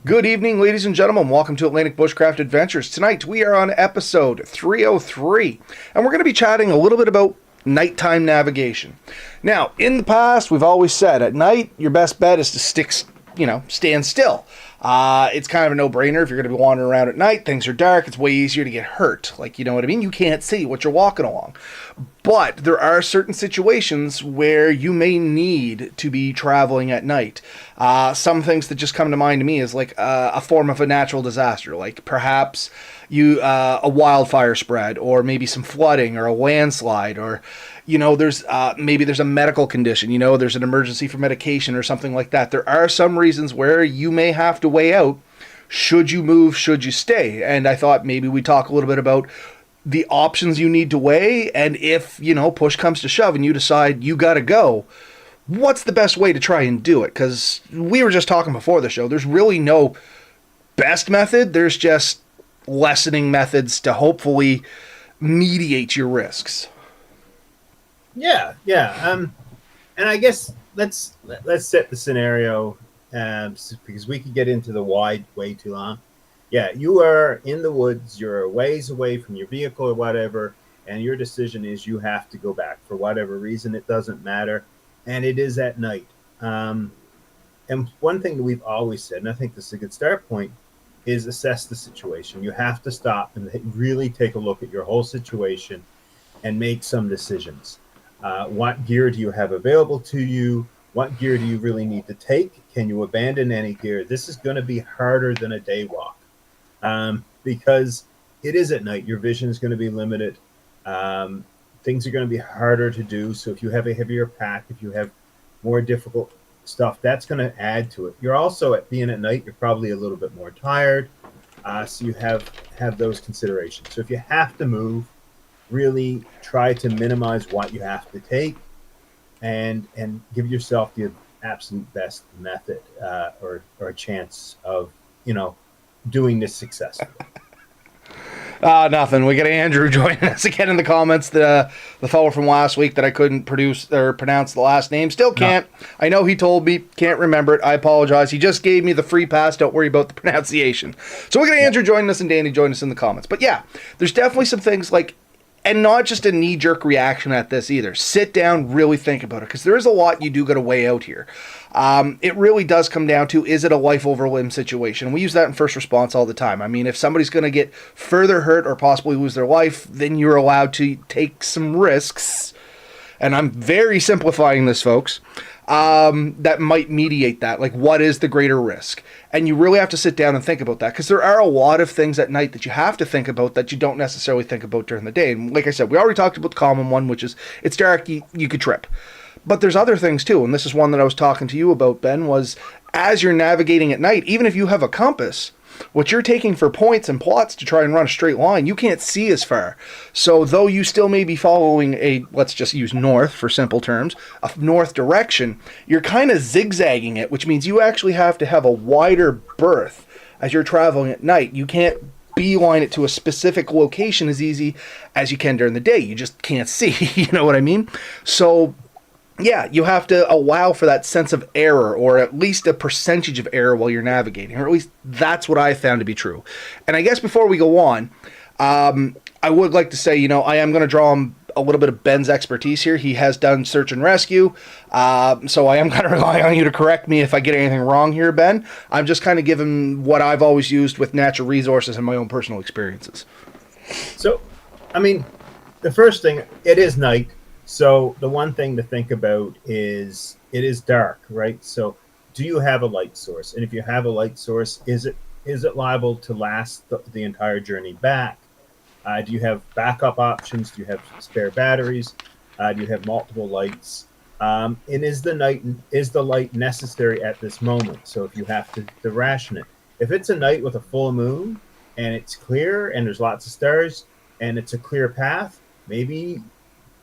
Good evening, ladies and gentlemen. Welcome to Atlantic Bushcraft Adventures. Tonight we are on episode 303, and we're going to be chatting a little bit about nighttime navigation. Now, in the past, we've always said at night your best bet is to stand still. It's kind of a no-brainer. If you're going to be wandering around at night, things are dark, it's way easier to get hurt. Like, you know what I mean? You can't see what you're walking along. But there are certain situations where you may need to be traveling at night. Some things that just come to mind to me is like a form of a natural disaster, like perhaps a wildfire spread, or maybe some flooding, or a landslide, or there's maybe there's a medical condition. There's an emergency for medication or something like that. There are some reasons where you may have to weigh out: should you move, should you stay? And I thought maybe we talk a little bit about the options you need to weigh, and if push comes to shove and you decide you gotta go, what's the best way to try and do it? Because we were just talking before the show, there's really no best method. There's just lessening methods to hopefully mediate your risks. Yeah. And I guess let's set the scenario, because we could get into the why way too long. Yeah, you are in the woods, you're a ways away from your vehicle or whatever, and your decision is you have to go back for whatever reason. It doesn't matter, and it is at night. And one thing that we've always said, and I think this is a good start point, is assess the situation. You have to stop and really take a look at your whole situation and make some decisions. What gear do you have available to you? What gear do you really need to take? Can you abandon any gear? This is going to be harder than a day walk, because it is at night. Your vision is going to be limited. Things are going to be harder to do. So if you have a heavier pack, if you have more difficult stuff, that's going to add to it. You're also, at being at night, you're probably a little bit more tired. So you have those considerations. So if you have to move, really try to minimize what you have to take, and give yourself the absolute best method, or a chance of doing this successfully. Nothing. We got Andrew joining us again in the comments. The fellow from last week that I couldn't pronounce the last name. Still can't. No. I know he told me, can't remember it. I apologize. He just gave me the free pass. Don't worry about the pronunciation. So we got Andrew joining us and Danny joining us in the comments. But yeah, there's definitely some things like, and not just a knee-jerk reaction at this either. Sit down, really think about it, because there is a lot you do got to weigh out here. It really does come down to, is it a life-over-limb situation? We use that in first response all the time. I mean, if somebody's going to get further hurt or possibly lose their life, then you're allowed to take some risks. And I'm very simplifying this, folks. That might mediate that. Like, what is the greater risk? And you really have to sit down and think about that, because there are a lot of things at night that you have to think about that you don't necessarily think about during the day. And like I said, we already talked about the common one, which is it's dark, you could trip. But there's other things too, and this is one that I was talking to you about, Ben, was as you're navigating at night, even if you have a compass, what you're taking for points and plots to try and run a straight line, you can't see as far. So though you still may be following let's just use north for simple terms, a north direction, you're kind of zigzagging it, which means you actually have to have a wider berth as you're traveling at night. You can't beeline it to a specific location as easy as you can during the day. You just can't see, you know what I mean? So yeah, you have to allow for that sense of error, or at least a percentage of error while you're navigating, or at least that's what I found to be true. And I guess before we go on, I would like to say, I am going to draw on a little bit of Ben's expertise here. He has done search and rescue, so I am going to rely on you to correct me if I get anything wrong here, Ben. I'm just kind of giving what I've always used with natural resources and my own personal experiences. So, I mean, the first thing, it is night. So the one thing to think about is it is dark, right? So do you have a light source? And if you have a light source, is it liable to last the entire journey back? Do you have backup options? Do you have spare batteries? Do you have multiple lights? And is the light necessary at this moment? So if you have to ration it. If it's a night with a full moon and it's clear and there's lots of stars and it's a clear path, maybe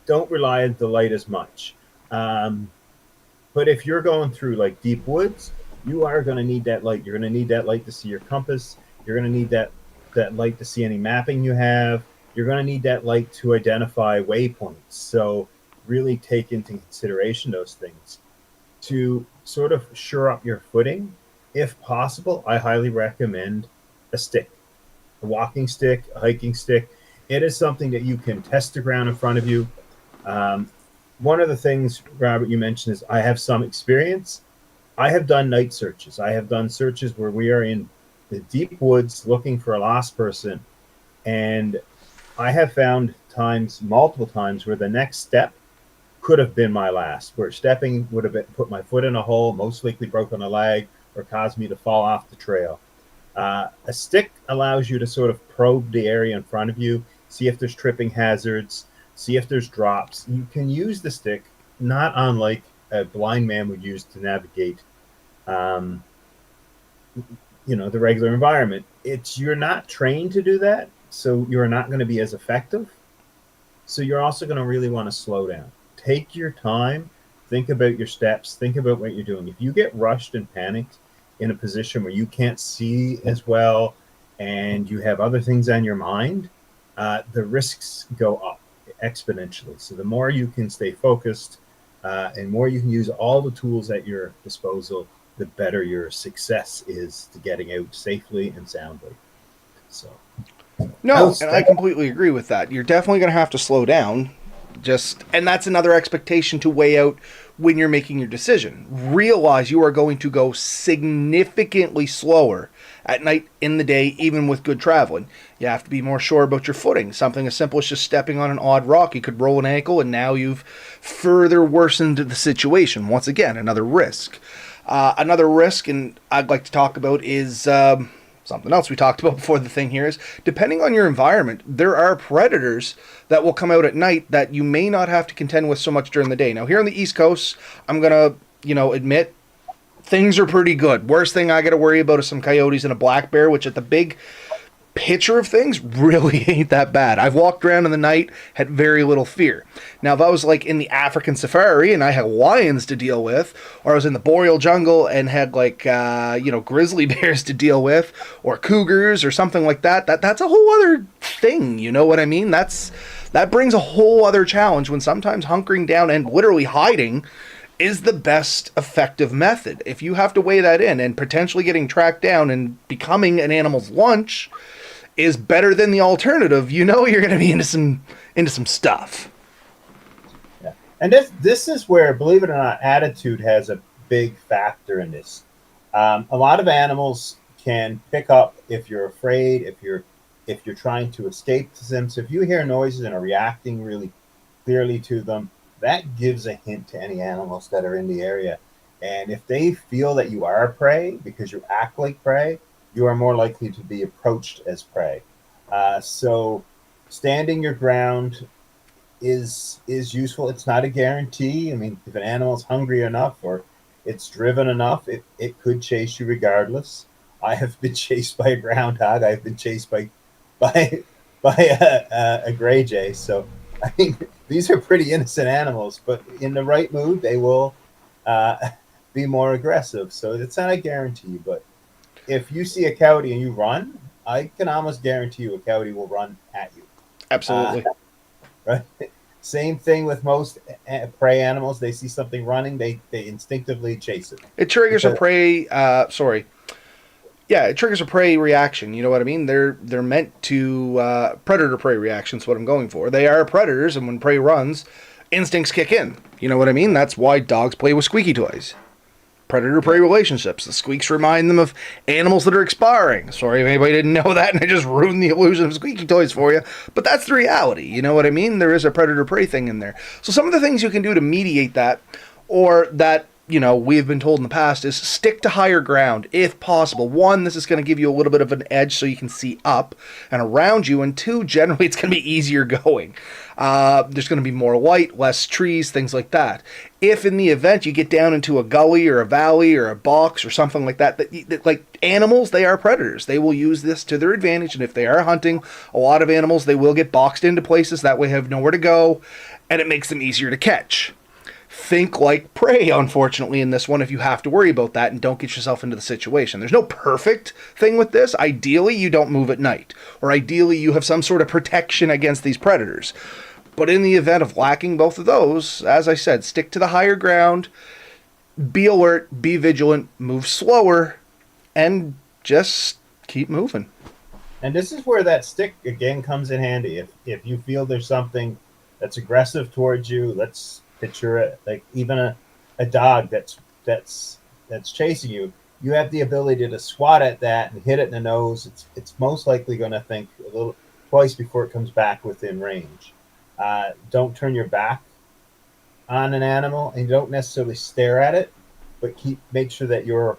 don't rely on the light as much. But if you're going through like deep woods, you are going to need that light. You're going to need that light to see your compass. You're going to need that light to see any mapping you have. You're going to need that light to identify waypoints. So really take into consideration those things. To sort of shore up your footing, if possible, I highly recommend a stick, a walking stick, a hiking stick. It is something that you can test the ground in front of you. Um, One of the things, Robert, you mentioned is I have some experience. I have done night searches. I have done searches where we are in the deep woods looking for a lost person. And I have found times, multiple times, where the next step could have been my last, where stepping would have been, put my foot in a hole, most likely broken a leg, or caused me to fall off the trail. A stick allows you to sort of probe the area in front of you, see if there's tripping hazards, see if there's drops. You can use the stick not unlike a blind man would use to navigate, um, the regular environment. It's you're not trained to do that, so you're not going to be as effective. So you're also going to really want to slow down. Take your time, think about your steps, think about what you're doing. If you get rushed and panicked in a position where you can't see as well and you have other things on your mind, the risks go up exponentially. So the more you can stay focused and more you can use all the tools at your disposal, the better your success is to getting out safely and soundly. So No, and I completely agree with that. You're definitely going to have to slow down. And that's another expectation to weigh out when you're making your decision. Realize you are going to go significantly slower at night, in the day, even with good traveling. You have to be more sure about your footing. Something as simple as just stepping on an odd rock. You could roll an ankle, and now you've further worsened the situation. Once again, another risk. Another risk, and I'd like to talk about, is something else we talked about before the thing here is, depending on your environment, there are predators that will come out at night that you may not have to contend with so much during the day. Now, here on the East Coast, I'm going to, admit, things are pretty good. Worst thing I got to worry about is some coyotes and a black bear, which at the big picture of things really ain't that bad. I've walked around in the night, had very little fear. Now, if I was like in the African safari and I had lions to deal with, or I was in the boreal jungle and had grizzly bears to deal with, or cougars or something like that, that's a whole other thing. You know what I mean? That brings a whole other challenge when sometimes hunkering down and literally hiding is the best effective method. If you have to weigh that in, and potentially getting tracked down and becoming an animal's lunch is better than the alternative, you're going to be into some stuff. Yeah. And this is where, believe it or not, attitude has a big factor in this. A lot of animals can pick up if you're afraid, if you're trying to escape them. So if you hear noises and are reacting really clearly to them, that gives a hint to any animals that are in the area. And if they feel that you are prey because you act like prey, you are more likely to be approached as prey. So standing your ground is useful. It's not a guarantee. I mean, if an animal's hungry enough or it's driven enough, it could chase you regardless. I have been chased by a groundhog. I've been chased by a gray jay. So, I mean, these are pretty innocent animals, but in the right mood, they will be more aggressive. So it's not a guarantee, but if you see a coyote and you run, I can almost guarantee you a coyote will run at you. Absolutely. Right. Same thing with most prey animals. They see something running, they instinctively chase it. It triggers a prey. It triggers a prey reaction. You know what I mean? They're meant to predator prey reactions. What I'm going for. They are predators, and when prey runs, instincts kick in. You know what I mean? That's why dogs play with squeaky toys. Predator-prey relationships. The squeaks remind them of animals that are expiring. Sorry if anybody didn't know that, and I just ruined the illusion of squeaky toys for you. But that's the reality. You know what I mean? There is a predator-prey thing in there. So some of the things you can do to mediate that, or that we've been told in the past, is stick to higher ground if possible. One, this is going to give you a little bit of an edge so you can see up and around you. And two, generally it's going to be easier going. There's going to be more light, less trees, things like that. If in the event you get down into a gully or a valley or a box or something like that, like animals, they are predators. They will use this to their advantage. And if they are hunting a lot of animals, they will get boxed into places that way, have nowhere to go, and it makes them easier to catch. Think like prey, unfortunately, in this one, if you have to worry about that, and don't get yourself into the situation. There's no perfect thing with this. Ideally, you don't move at night, or ideally, you have some sort of protection against these predators. But in the event of lacking both of those, as I said, stick to the higher ground, be alert, be vigilant, move slower, and just keep moving. And this is where that stick again comes in handy. If you feel there's something that's aggressive towards you, let's picture it like even a dog that's chasing you. You have the ability to swat at that and hit it in the nose. It's most likely going to think a little twice before it comes back within range. Don't turn your back on an animal, and you don't necessarily stare at it, but make sure that you're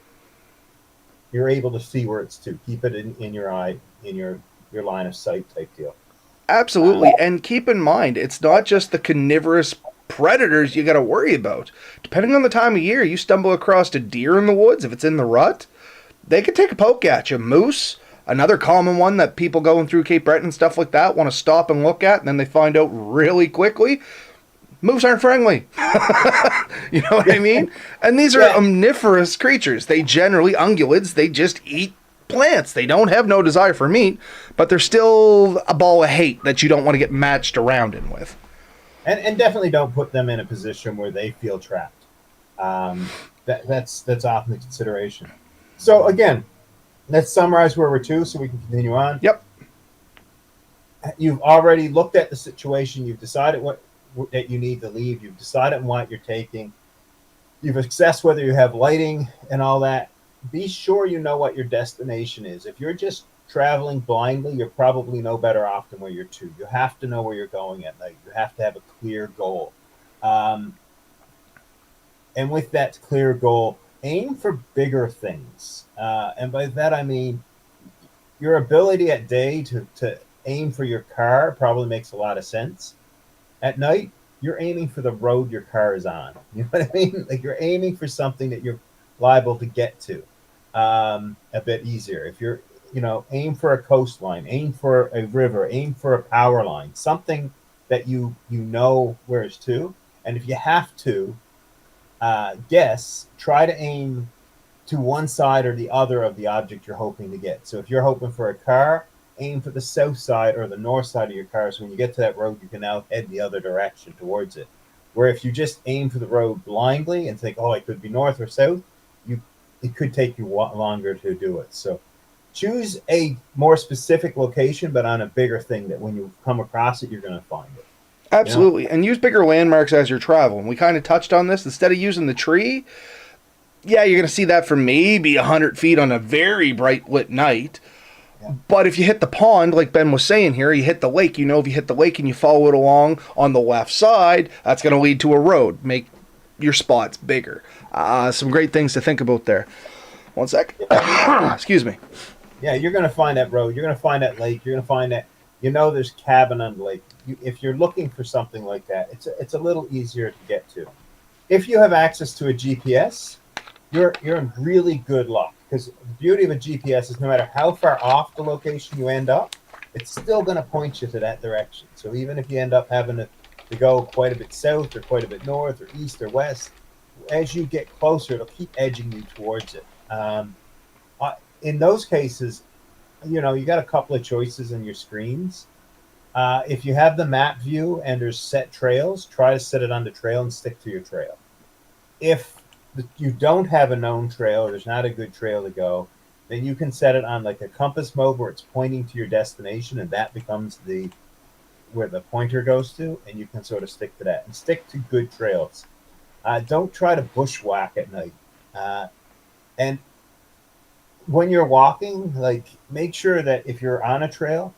able to see where it's to. Keep it in your eye, in your line of sight type deal. Absolutely. And keep in mind, it's not just the carnivorous predators you got to worry about. Depending on the time of year, you stumble across a deer in the woods, if it's in the rut, they could take a poke at you. Moose, another common one that people going through Cape Breton and stuff like that want to stop and look at, and then they find out really quickly moose aren't friendly. You know what I mean? And these are omnivorous creatures. They generally, ungulates, they just eat plants. They don't have no desire for meat, but they're still a ball of hate that you don't want to get matched around in with. And definitely don't put them in a position where they feel trapped. That's often the consideration. So again, let's summarize where we're to so we can continue on. Yep. You've already looked at the situation. You've decided that you need to leave. You've decided what you're taking. You've assessed whether you have lighting and all that. Be sure you know what your destination is. If you're just traveling blindly, you're probably no better off than where you're to. You have to know where you're going at night. You have to have a clear goal. And with that clear goal, aim for bigger things. And by that, I mean your ability at day to aim for your car probably makes a lot of sense. At night, you're aiming for the road your car is on. You know what I mean? Like you're aiming for something that you're liable to get to a bit easier. If you're, aim for a coastline, aim for a river, aim for a power line, something that you know where it's to. And if you have to guess, try to aim to one side or the other of the object you're hoping to get. So if you're hoping for a car, aim for the south side or the north side of your car. So when you get to that road, you can now head the other direction towards it. Where if you just aim for the road blindly and think, oh, it could be north or south, it could take you longer to do it. So choose a more specific location, but on a bigger thing that when you come across it, you're going to find it. Absolutely. You know? And use bigger landmarks as you're traveling. We kind of touched on this. Instead of using the tree, you're going to see that for maybe 100 feet on a very bright lit night. But if you hit the pond, like Ben was saying here, you hit the lake, if you hit the lake and you follow it along on the left side, that's going to lead to a road. Make your spots bigger. Some great things to think about there. One sec. Excuse me. Yeah, you're going to find that road. You're going to find that lake. You're going to find that, there's cabin on the lake. If you're looking for something like that, it's a little easier to get to. If you have access to a GPS, you're in really good luck. Because the beauty of a GPS is no matter how far off the location you end up, it's still going to point you to that direction. So even if you end up having to go quite a bit south or quite a bit north or east or west, as you get closer, it'll keep edging you towards it. In those cases, you got a couple of choices in your screens. If you have the map view and there's set trails, try to set it on the trail and stick to your trail. If you don't have a known trail or there's not a good trail to go, then you can set it on like a compass mode where it's pointing to your destination, and that becomes where the pointer goes to, and you can sort of stick to that and stick to good trails. Don't try to bushwhack at night. And when you're walking, make sure that if you're on a trail,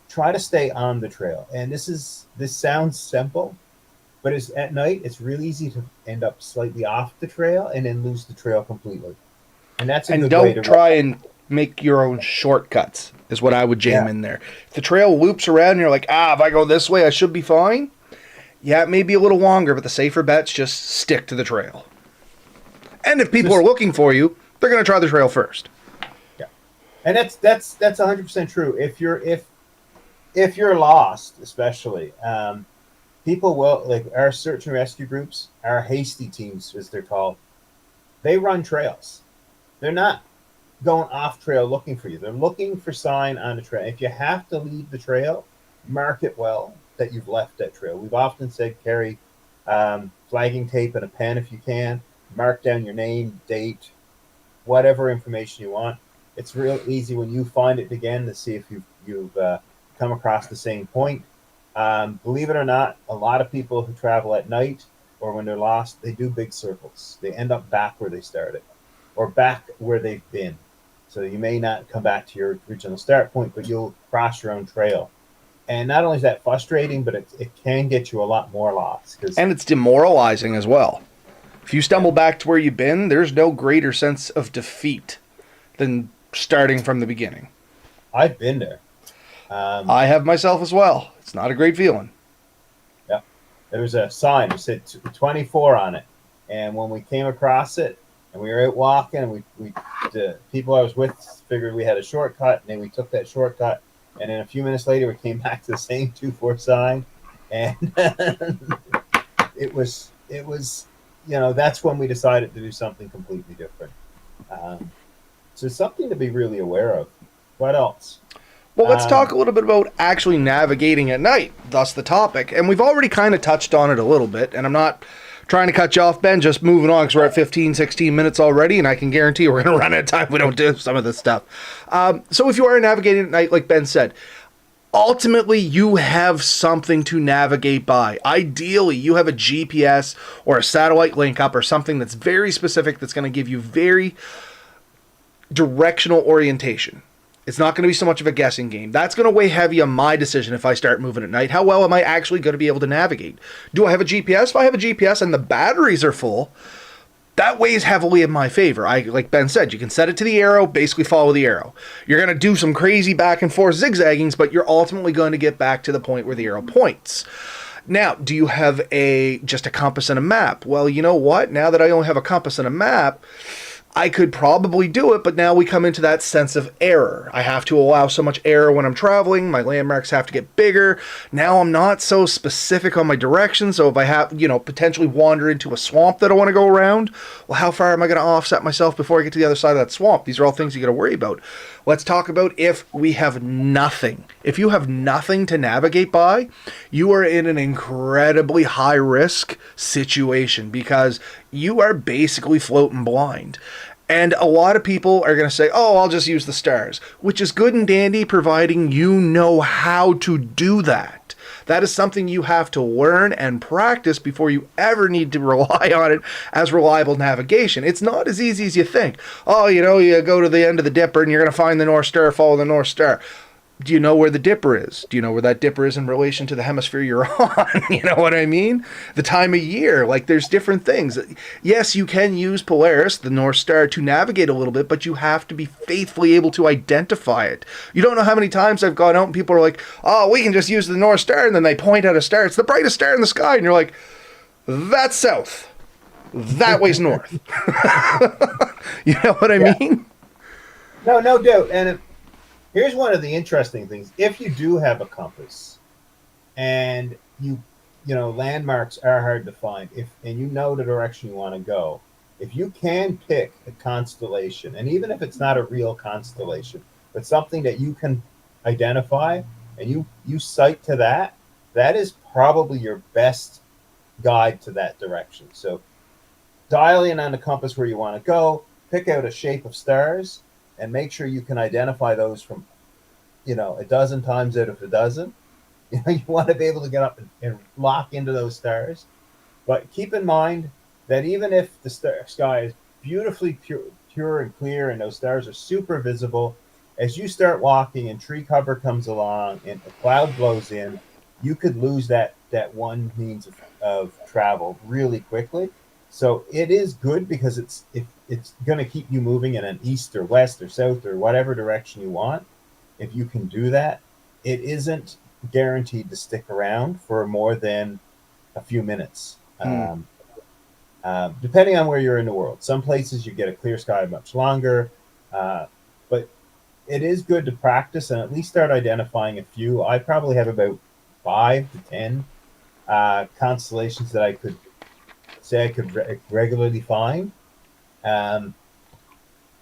try to stay on the trail. And this sounds simple, but at night, it's really easy to end up slightly off the trail and then lose the trail completely. And that's a good way to don't try and make your own shortcuts is what I would jam in there. If the trail loops around and you're like, if I go this way, I should be fine. Yeah, it may be a little longer, but the safer bet's just stick to the trail. And if people are looking for you, they're going to try the trail first. Yeah. And that's 100% true. If you're lost, especially, people will, like our search and rescue groups, our hasty teams, as they're called, they run trails. They're not going off trail looking for you. They're looking for sign on the trail. If you have to leave the trail, mark it well that you've left that trail. We've often said carry flagging tape and a pen if you can. Mark down your name, date, whatever information you want. It's real easy when you find it again to see if you've come across the same point. Believe it or not, a lot of people who travel at night or when they're lost, they do big circles. They end up back where they started or back where they've been. So you may not come back to your original start point, but you'll cross your own trail. And not only is that frustrating, but it can get you a lot more lost. And it's demoralizing as well. If you stumble back to where you've been, there's no greater sense of defeat than starting from the beginning. I've been there. I have myself as well. It's not a great feeling. Yeah. There was a sign that said 24 on it. And when we came across it, and we were out walking, and the people I was with figured we had a shortcut, and then we took that shortcut. And then a few minutes later, we came back to the same 2-4 sign. And it was, that's when we decided to do something completely different. So something to be really aware of. What else? Well, let's talk a little bit about actually navigating at night, thus the topic. And we've already kind of touched on it a little bit, and I'm not trying to cut you off, Ben, just moving on because we're at 15, 16 minutes already, and I can guarantee we're going to run out of time if we don't do some of this stuff. So if you are navigating at night, like Ben said, ultimately you have something to navigate by. Ideally, you have a GPS or a satellite link up or something that's very specific that's going to give you very directional orientation. It's not going to be so much of a guessing game. That's going to weigh heavy on my decision if I start moving at night. How well am I actually going to be able to navigate? Do I have a GPS? If I have a GPS and the batteries are full, that weighs heavily in my favor. Like Ben said, you can set it to the arrow, basically follow the arrow. You're going to do some crazy back and forth zigzaggings, but you're ultimately going to get back to the point where the arrow points. Now, do you have just a compass and a map? Well, you know what? Now that I only have a compass and a map, I could probably do it, but now we come into that sense of error. I have to allow so much error when I'm traveling. My landmarks have to get bigger. Now I'm not so specific on my direction, so if I have, potentially wander into a swamp that I want to go around, well, how far am I going to offset myself before I get to the other side of that swamp? These are all things you got to worry about. Let's talk about if we have nothing. If you have nothing to navigate by, you are in an incredibly high-risk situation because you are basically floating blind. And a lot of people are going to say, oh, I'll just use the stars, which is good and dandy providing you know how to do that. That is something you have to learn and practice before you ever need to rely on it as reliable navigation. It's not as easy as you think. Oh, you go to the end of the dipper and you're going to find the North Star, follow the North Star. Do you know where the dipper is? Do you know where that dipper is in relation to the hemisphere you're on? You know what I mean? The time of year, there's different things. Yes, you can use Polaris, the North Star, to navigate a little bit, but you have to be faithfully able to identify it. You don't know how many times I've gone out and people are like, oh, we can just use the North Star, and then they point out a star. It's the brightest star in the sky, and you're like, that's south. That way's north. You know what I mean? No doubt. And here's one of the interesting things. If you do have a compass and landmarks are hard to find, and you know the direction you want to go, if you can pick a constellation, and even if it's not a real constellation, but something that you can identify and you sight to that is probably your best guide to that direction. So dial in on the compass where you want to go, pick out a shape of stars, and make sure you can identify those from, a dozen times out of a dozen. You want to be able to get up and lock into those stars. But keep in mind that even if the sky is beautifully pure and clear and those stars are super visible, as you start walking and tree cover comes along and a cloud blows in, you could lose that one means of travel really quickly. So it is good because it's going to keep you moving in an east or west or south or whatever direction you want. If you can do that, it isn't guaranteed to stick around for more than a few minutes, depending on where you're in the world. Some places you get a clear sky much longer, but it is good to practice and at least start identifying a few. I probably have about 5 to 10 constellations that I could say I could regularly find. And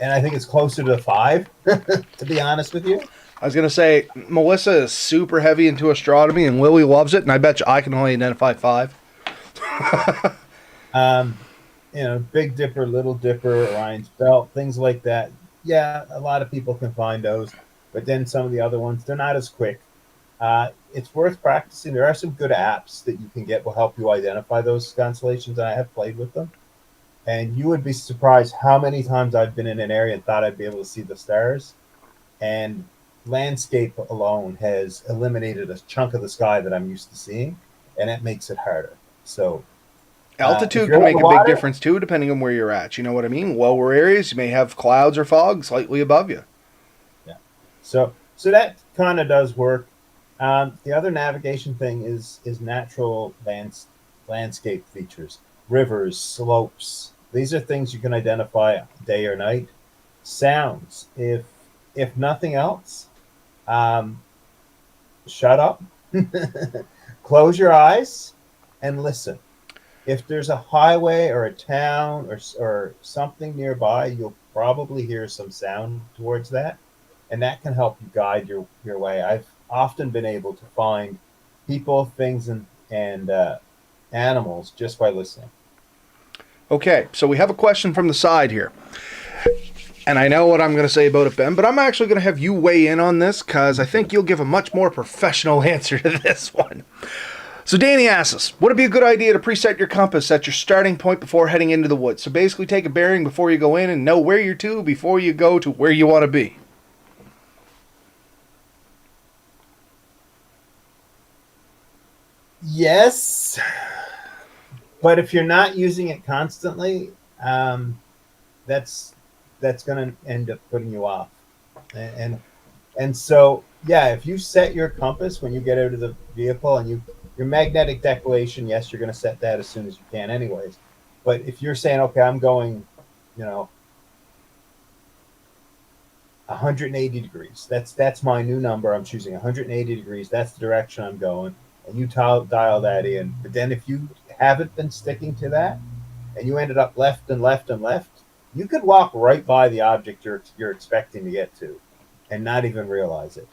I think it's closer to 5, to be honest with you. I was going to say, Melissa is super heavy into astronomy, and Lily loves it, and I bet you I can only identify 5. Big Dipper, Little Dipper, Orion's Belt, things like that. Yeah, a lot of people can find those, but then some of the other ones, they're not as quick. It's worth practicing. There are some good apps that you can get will help you identify those constellations, and I have played with them. And you would be surprised how many times I've been in an area and thought I'd be able to see the stars, and landscape alone has eliminated a chunk of the sky that I'm used to seeing, and it makes it harder. So if Altitude you're can on make the a big water, difference too, depending on where you're at. You know what I mean? Lower areas, you may have clouds or fog slightly above you. yeah. So that kind of does work. The other navigation thing is natural landscape features, rivers, slopes. These are things you can identify day or night. Sounds, if nothing else, um, shut up, close your eyes, and listen. If there's a highway or a town or something nearby, you'll probably hear some sound towards that, and that can help you guide your way. I've often been able to find people, things, and animals just by listening. Okay, so we have a question from the side here. And I know what I'm going to say about it, Ben, but I'm actually going to have you weigh in on this because I think you'll give a much more professional answer to this one. So Danny asks us, would it be a good idea to preset your compass at your starting point before heading into the woods? So basically take a bearing before you go in and know where you're to before you go to where you want to be. Yes, but if you're not using it constantly, that's that's going to end up putting you off. And so yeah, if you set your compass when you get out of the vehicle and your magnetic declination, yes, you're going to set that as soon as you can, anyways. But if you're saying, okay, I'm going, you know, 180 degrees. That's my new number. I'm choosing 180 degrees. That's the direction I'm going. And you dial that in. But then if you haven't been sticking to that and you ended up left and left and left, you could walk right by the object you're expecting to get to and not even realize it.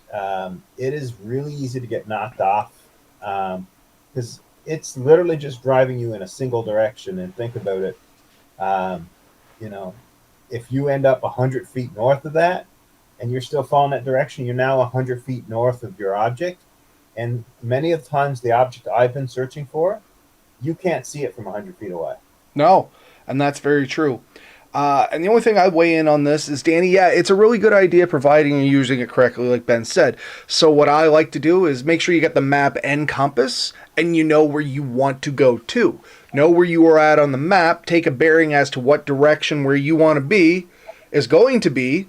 It is really easy to get knocked off because it's literally just driving you in a single direction. And think about it. Um, you know, if you end up 100 feet north of that and you're still following that direction, you're now 100 feet north of your object. And many of the times, the object I've been searching for, you can't see it from 100 feet away. No, and that's very true. And the only thing I weigh in on this is, Danny, yeah, it's a really good idea providing you're using it correctly, like Ben said. So what I like to do is make sure you get the map and compass and you know where you want to go to. Know where you are at on the map, take a bearing as to what direction where you want to be is going to be,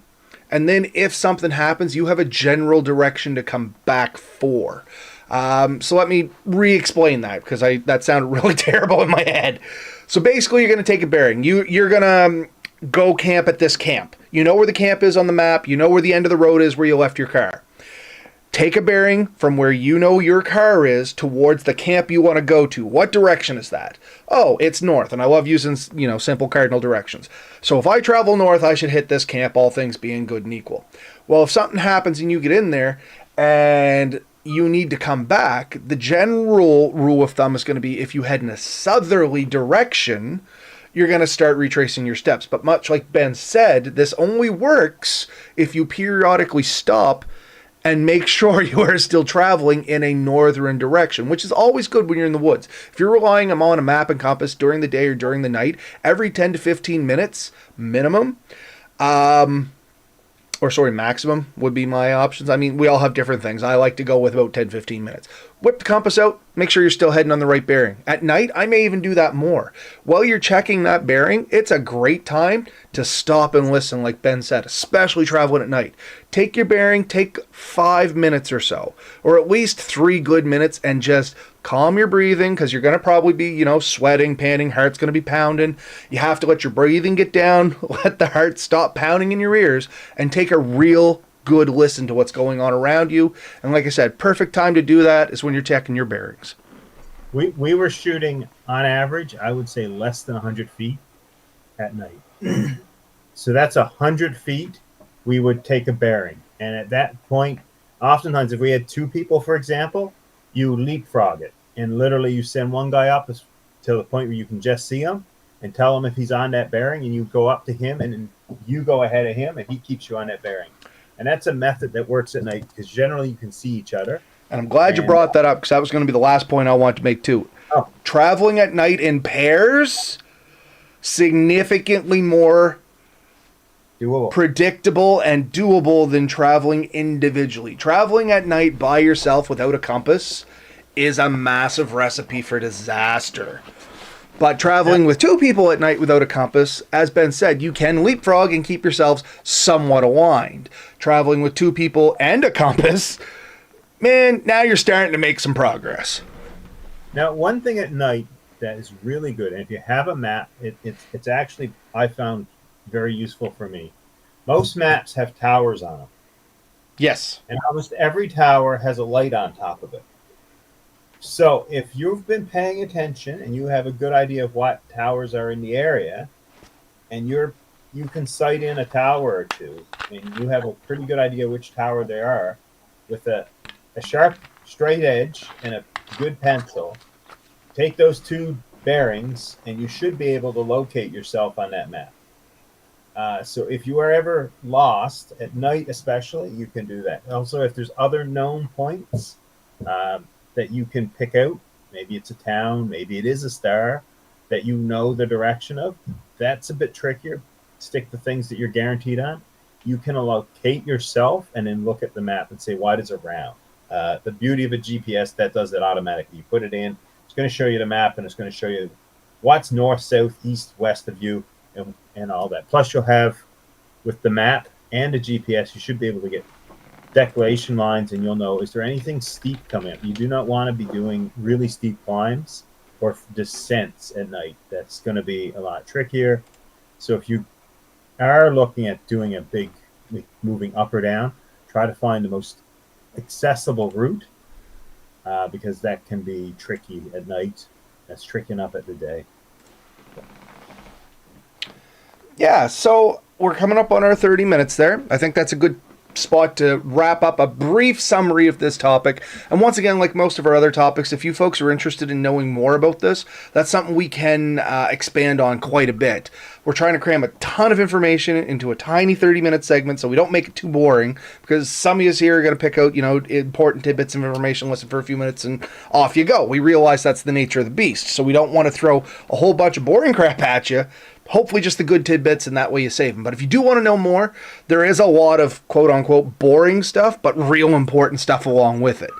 and then if something happens, you have a general direction to come back for. So let me re-explain that because that sounded really terrible in my head. So basically, you're going to take a bearing. You're going to go camp at this camp. You know where the camp is on the map. You know where the end of the road is where you left your car. Take a bearing from where you know your car is towards the camp you want to go to. What direction is that? Oh, it's north, and I love using, simple cardinal directions. So if I travel north, I should hit this camp, all things being good and equal. Well, if something happens and you get in there and you need to come back, the general rule of thumb is going to be if you head in a southerly direction, you're going to start retracing your steps. But much like Ben said, this only works if you periodically stop and make sure you are still traveling in a northern direction, which is always good when you're in the woods. If you're relying on a map and compass during the day or during the night, every 10 to 15 minutes minimum, maximum would be my options. I mean, we all have different things. I like to go with about 10, 15 minutes. Whip the compass out, make sure you're still heading on the right bearing. At night, I may even do that more. While you're checking that bearing, it's a great time to stop and listen, like Ben said, especially traveling at night. Take your bearing, take 5 minutes or so, or at least 3 good minutes, and just calm your breathing because you're going to probably be, sweating, panting, heart's going to be pounding. You have to let your breathing get down, let the heart stop pounding in your ears, and take a real good listen to what's going on around you. And like I said, perfect time to do that is when you're checking your bearings. We were shooting on average, I would say less than 100 feet at night. So that's 100 feet. We would take a bearing. And at that point, oftentimes if we had 2 people, for example, you leapfrog it. And literally you send one guy up to the point where you can just see him. and tell him if he's on that bearing, and you go up to him, and you go ahead of him, and he keeps you on that bearing. And that's a method that works at night because generally you can see each other. And I'm glad you brought that up because that was going to be the last point I want to make too. Oh. Traveling at night in pairs, significantly more doable, predictable and doable than traveling individually. Traveling at night by yourself without a compass is a massive recipe for disaster. But traveling with two people at night without a compass, as Ben said, you can leapfrog and keep yourselves somewhat aligned. Traveling with two people and a compass, man, now you're starting to make some progress. Now, one thing at night that is really good, and if you have a map, it's actually, I found, very useful for me. Most maps have towers on them. Yes. And almost every tower has a light on top of it. So if you've been paying attention and you have a good idea of what towers are in the area, and you can sight in a tower or two, and you have a pretty good idea which tower they are, with a sharp straight edge and a good pencil, take those two bearings, and you should be able to locate yourself on that map. So if you are ever lost at night, especially, you can do that. Also, if there's other known points that you can pick out, maybe it's a town, maybe it is a star that you know the direction of, that's a bit trickier. Stick to things that you're guaranteed on. You can locate yourself and then look at the map and say, what is around? The beauty of a GPS, that does it automatically. You put it in, it's going to show you the map, and it's going to show you what's north, south, east, west of you, and all that. Plus, you'll have, with the map and the GPS, you should be able to get declaration lines, and you'll know, is there anything steep coming up? You do not want to be doing really steep climbs or descents at night. That's going to be a lot trickier. So if you are looking at doing a big moving up or down, try to find the most accessible route, because that can be tricky at night. That's tricky enough at the day. Yeah, so we're coming up on our 30 minutes there. I think that's a good spot to wrap up a brief summary of this topic. And once again, like most of our other topics, if you folks are interested in knowing more about this, that's something we can expand on quite a bit. We're trying to cram a ton of information into a tiny 30-minute segment so we don't make it too boring, because some of us here are going to pick out, important tidbits of information, listen for a few minutes, and off you go. We realize that's the nature of the beast, so we don't want to throw a whole bunch of boring crap at you. Hopefully just the good tidbits, and that way you save them. But if you do want to know more, there is a lot of quote-unquote boring stuff, but real important stuff along with it.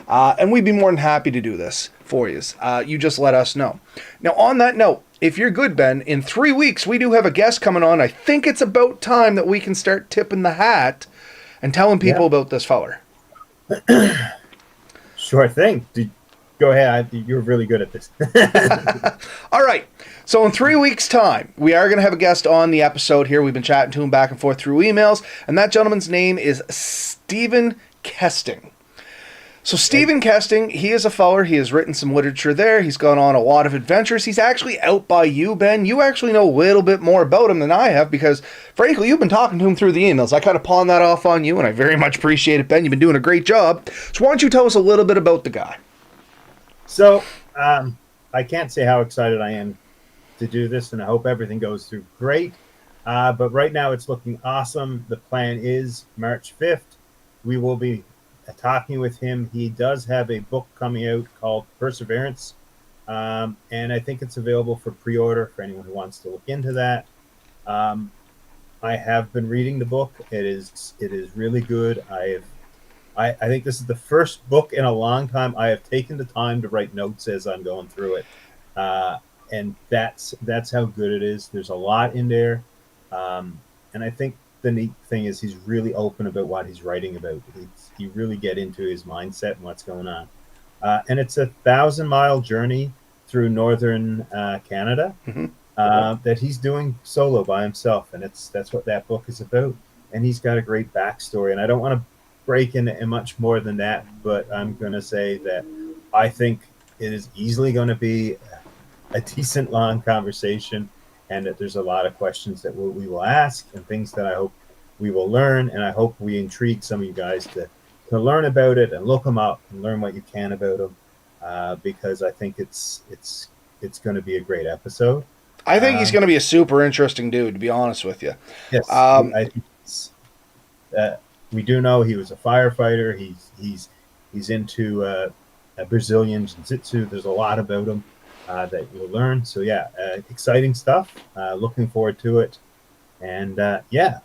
And we'd be more than happy to do this for you. You just let us know. Now, on that note, if you're good, Ben, in 3 weeks, we do have a guest coming on. I think it's about time that we can start tipping the hat and telling people about this feller. Sure thing. Go ahead. You're really good at this. All right. So in 3 weeks' time, we are going to have a guest on the episode here. We've been chatting to him back and forth through emails, and that gentleman's name is Stephen Kesting. So Stephen Kesting, he is a feller. He has written some literature there. He's gone on a lot of adventures. He's actually out by you, Ben. You actually know a little bit more about him than I have because, frankly, you've been talking to him through the emails. I kind of pawned that off on you, and I very much appreciate it, Ben. You've been doing a great job. So why don't you tell us a little bit about the guy? So I can't say how excited I am to do this, and I hope everything goes through great. But right now it's looking awesome. The plan is March 5th. We will be talking with him. He does have a book coming out called Perseverance, and I think it's available for pre-order for anyone who wants to look into that. I have been reading the book. It is really good. I think this is the first book in a long time I have taken the time to write notes as I'm going through it. And that's how good it is. There's a lot in there. And I think the neat thing is he's really open about what he's writing about. You really get into his mindset and what's going on. And it's a 1,000-mile journey through northern Canada that he's doing solo by himself. And that's what that book is about. And he's got a great backstory. And I don't want to break into much more than that, but I'm going to say that I think it is easily going to be a decent long conversation, and that there's a lot of questions that we will ask and things that I hope we will learn, and I hope we intrigue some of you guys to learn about it and look them up and learn what you can about them, because I think it's going to be a great episode. I think he's going to be a super interesting dude, to be honest with you. Yes, I think we do know he was a firefighter. He's into Brazilian jiu-jitsu. There's a lot about him that you'll learn. So yeah, exciting stuff. Looking forward to it. And yeah.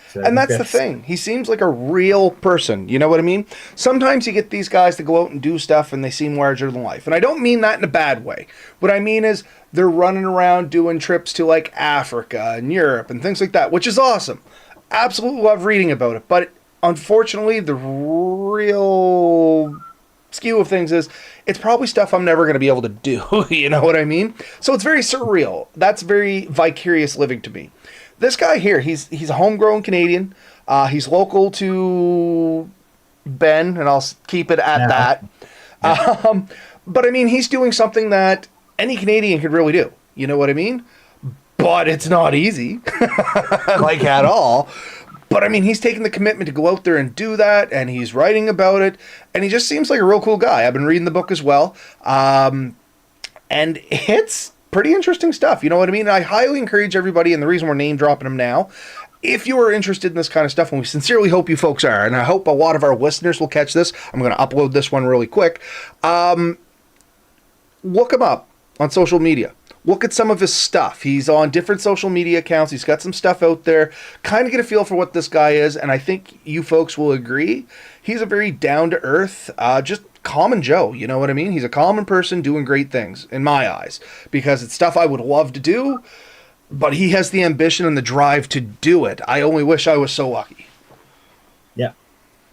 So And that's the thing. He seems like a real person. You know what I mean? Sometimes you get these guys to go out and do stuff and they seem larger than life. And I don't mean that in a bad way. What I mean is they're running around doing trips to like Africa and Europe and things like that, which is awesome. Absolutely love reading about it. But unfortunately, the real skew of things is it's probably stuff I'm never going to be able to do. You know what I mean? So it's very surreal. That's very vicarious living to me. This guy here, he's a homegrown Canadian. He's local to Ben, and I'll keep it at that. Yeah. But I mean, he's doing something that any Canadian could really do. You know what I mean? But it's not easy, like at all. But I mean, he's taking the commitment to go out there and do that, and he's writing about it, and he just seems like a real cool guy. I've been reading the book as well, and it's pretty interesting stuff. You know what I mean? I highly encourage everybody, and the reason we're name dropping him now, if you are interested in this kind of stuff, and we sincerely hope you folks are, and I hope a lot of our listeners will catch this. I'm going to upload this one really quick. Look him up on social media. Look at some of his stuff. He's on different social media accounts. He's got some stuff out there. Kind of get a feel for what this guy is, and I think you folks will agree. He's a very down-to-earth, just common Joe. You know what I mean? He's a common person doing great things, in my eyes, because it's stuff I would love to do, but he has the ambition and the drive to do it. I only wish I was so lucky. Yeah.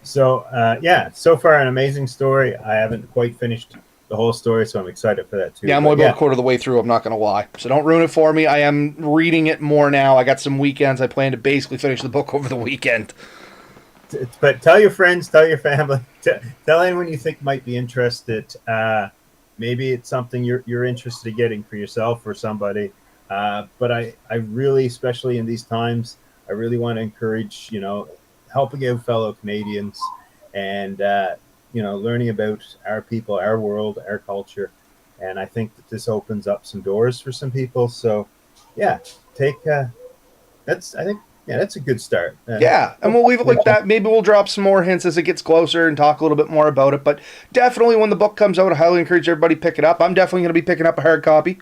So, yeah, so far an amazing story. I haven't quite finished the whole story, so I'm excited for that too. Yeah, I'm only about a quarter of the way through, I'm not going to lie. So don't ruin it for me. I am reading it more now. I got some weekends. I plan to basically finish the book over the weekend. But tell your friends, tell your family, tell anyone you think might be interested. Maybe it's something you're interested in getting for yourself or somebody. But I really, especially in these times, I really want to encourage, helping out fellow Canadians and, learning about our people, our world, our culture. And I think that this opens up some doors for some people. So, yeah, that's a good start. Yeah, and we'll leave it like that. Maybe we'll drop some more hints as it gets closer and talk a little bit more about it. But definitely when the book comes out, I highly encourage everybody to pick it up. I'm definitely going to be picking up a hard copy.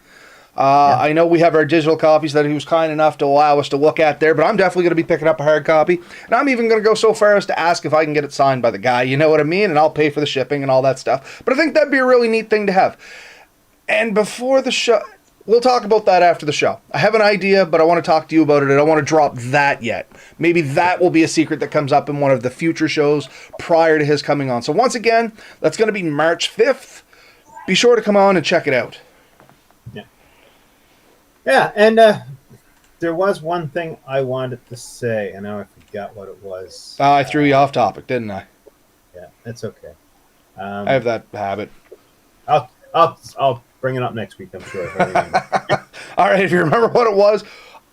I know we have our digital copies that he was kind enough to allow us to look at there, but I'm definitely going to be picking up a hard copy. And I'm even going to go so far as to ask if I can get it signed by the guy, you know what I mean? And I'll pay for the shipping and all that stuff. But I think that'd be a really neat thing to have. And before the show, we'll talk about that after the show. I have an idea, but I want to talk to you about it. I don't want to drop that yet. Maybe that will be a secret that comes up in one of the future shows prior to his coming on. So once again, that's going to be March 5th. Be sure to come on and check it out. Yeah, and there was one thing I wanted to say, and now I forgot what it was. I threw you off topic, didn't I? Yeah, that's okay. I have that habit. I'll bring it up next week, I'm sure. All right, if you remember what it was,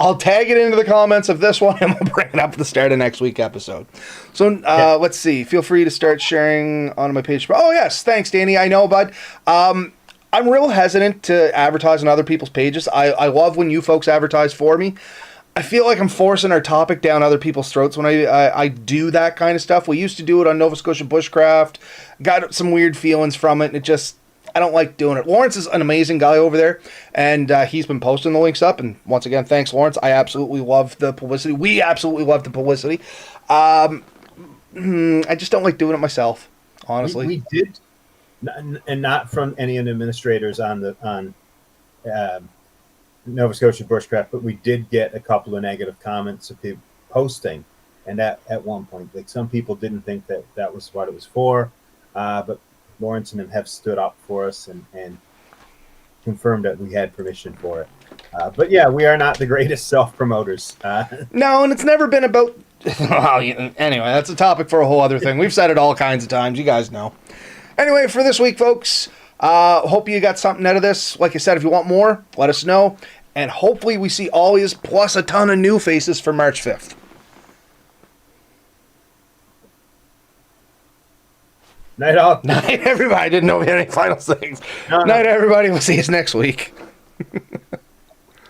I'll tag it into the comments of this one, and we'll bring it up at the start of next week's episode. So Let's see. Feel free to start sharing on my page. Oh, yes. Thanks, Danny. I know, bud. I'm real hesitant to advertise on other people's pages. I love when you folks advertise for me. I feel like I'm forcing our topic down other people's throats when I do that kind of stuff. We used to do it on Nova Scotia Bushcraft. Got some weird feelings from it, and I don't like doing it. Lawrence is an amazing guy over there, and he's been posting the links up. And once again, thanks, Lawrence. I absolutely love the publicity. We absolutely love the publicity. I just don't like doing it myself, honestly. We did. And not from any of the administrators on Nova Scotia Bushcraft, but we did get a couple of negative comments of people posting, and at one point, like some people didn't think that was what it was for, but Lawrence and them have stood up for us and confirmed that we had permission for it. But yeah, we are not the greatest self-promoters. No, and it's never been about. Anyway, that's a topic for a whole other thing. We've said it all kinds of times. You guys know. Anyway, for this week, folks, hope you got something out of this. Like I said, if you want more, let us know. And hopefully we see all these plus a ton of new faces for March 5th. Night all. Night, everybody. I didn't know we had any final things. No. Night, everybody. We'll see you next week.